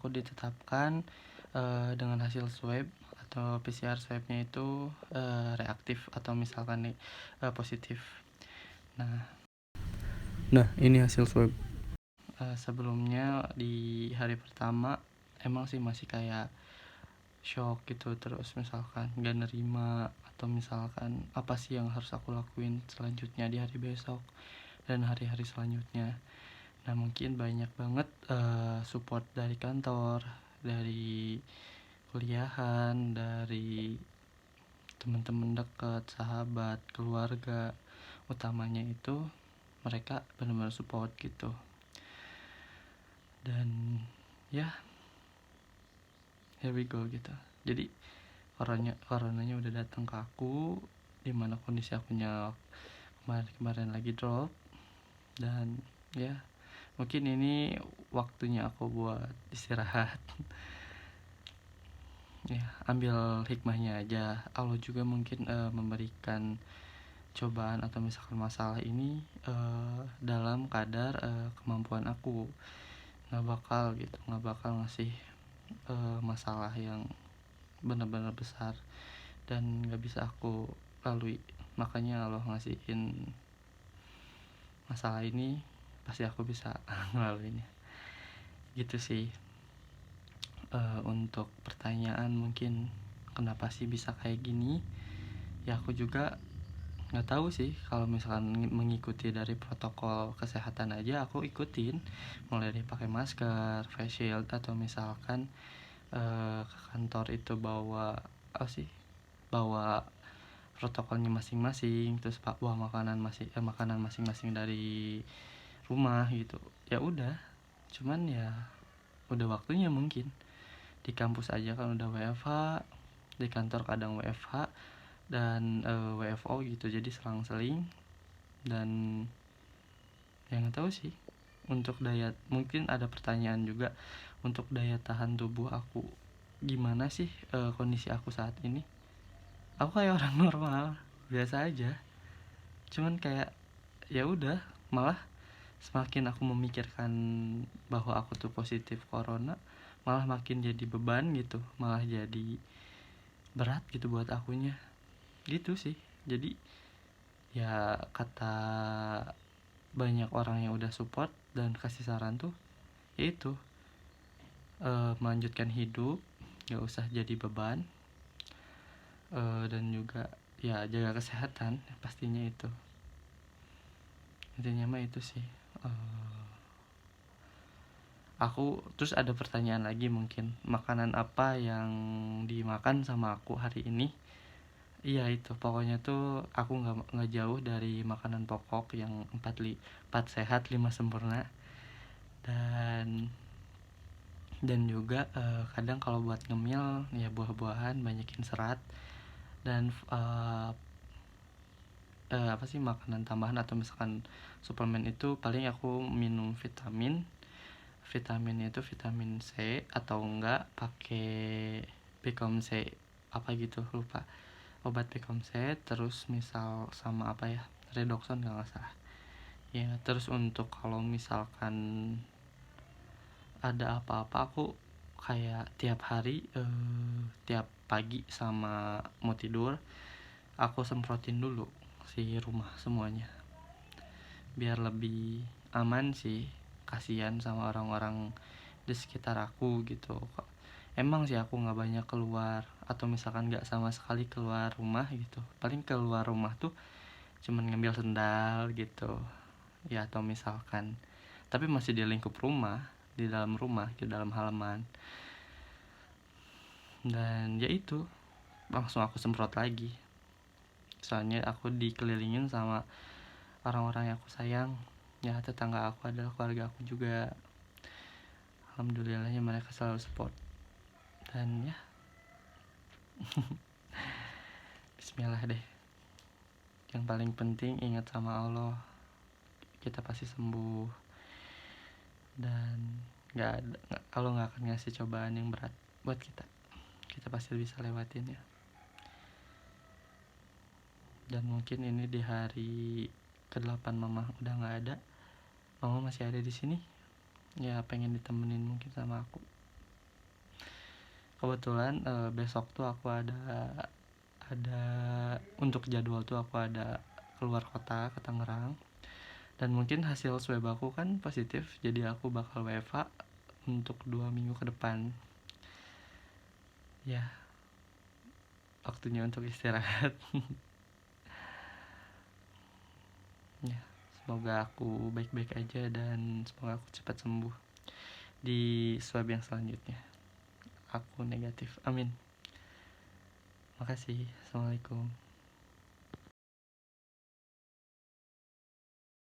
aku ditetapkan dengan hasil swab atau PCR swabnya itu reaktif atau misalkan nih positif. Nah, ini hasil swab. Sebelumnya di hari pertama emang sih masih kayak shock gitu, terus misalkan gak nerima atau misalkan apa sih yang harus aku lakuin selanjutnya di hari besok dan hari-hari selanjutnya. Nah, mungkin banyak banget support dari kantor, dari kuliahan, dari teman-teman dekat, sahabat, keluarga. Utamanya itu mereka benar-benar support gitu. Dan ya, here we go gitu. Jadi coronanya udah datang ke aku, dimana kondisi akunya kemarin lagi drop. Dan ya, mungkin ini waktunya aku buat istirahat. Ya, ambil hikmahnya aja. Allah juga mungkin memberikan cobaan atau misalkan masalah ini dalam kadar kemampuan aku. Nggak bakal ngasih masalah yang benar-benar besar dan nggak bisa aku lalui. Makanya Allah ngasihin masalah ini, pasti aku bisa ngelaluinnya gitu sih. Untuk pertanyaan mungkin kenapa sih bisa kayak gini, ya aku juga nggak tahu sih. Kalau misalkan mengikuti dari protokol kesehatan aja aku ikutin, mulai dari pakai masker, face shield, atau misalkan ke kantor itu bawa protokolnya masing-masing, terus bawa makanan masing-masing dari rumah gitu. Ya udah, cuman ya udah waktunya mungkin. Di kampus aja kan udah WFH, di kantor kadang WFH dan WFO gitu, jadi selang-seling. Dan yang nggak tahu sih untuk mungkin ada pertanyaan juga untuk daya tahan tubuh aku gimana sih. Kondisi aku saat ini, aku kayak orang normal biasa aja, cuman kayak ya udah, malah semakin aku memikirkan bahwa aku tuh positif corona, malah makin jadi beban gitu, malah jadi berat gitu buat akunya gitu sih. Jadi ya, kata banyak orang yang udah support dan kasih saran tuh yaitu melanjutkan hidup, gak usah jadi beban, dan juga ya jaga kesehatan pastinya. Itu intinya mah itu sih. Aku terus ada pertanyaan lagi, mungkin makanan apa yang dimakan sama aku hari ini. Iya, itu pokoknya tuh aku nggak jauh dari makanan pokok yang 4 sehat 5 sempurna. Dan juga kadang kalau buat ngemil ya buah-buahan, banyakin serat. Dan apa sih, makanan tambahan atau misalkan suplemen itu paling aku minum vitaminnya itu vitamin C, atau enggak pakai Becom C apa gitu, lupa, obat Becom C. Terus misal sama apa ya, Redoxon kalau nggak salah ya. Terus untuk kalau misalkan ada apa-apa, aku kayak tiap hari tiap pagi sama mau tidur aku semprotin dulu si rumah semuanya, biar lebih aman sih. Kasihan sama orang-orang di sekitar aku gitu. Emang sih aku nggak banyak keluar, atau misalkan nggak sama sekali keluar rumah gitu. Paling keluar rumah tuh cuman ngambil sendal gitu ya, atau misalkan tapi masih di lingkup rumah, di dalam rumah, di dalam halaman. Dan ya itu, langsung aku semprot lagi, soalnya aku dikelilingin sama orang-orang yang aku sayang. Ya, tetangga aku adalah keluarga aku juga. Alhamdulillahnya mereka selalu support. Dan ya, bismillah deh. Yang paling penting ingat sama Allah, kita pasti sembuh. Dan Allah nggak akan ngasih cobaan yang berat buat kita. Kita pasti bisa lewatin ya. Dan mungkin ini di hari ke-8 mama udah nggak ada, mama masih ada di sini ya, pengen ditemenin mungkin sama aku. kebetulan besok tuh aku ada untuk jadwal tuh aku ada keluar kota ke Tangerang, dan mungkin hasil swab aku kan positif, jadi aku bakal WFH untuk 2 minggu ke depan. Ya, waktunya untuk istirahat. Ya, semoga aku baik-baik aja dan semoga aku cepat sembuh di swab yang selanjutnya aku negatif, amin. Makasih. Assalamualaikum.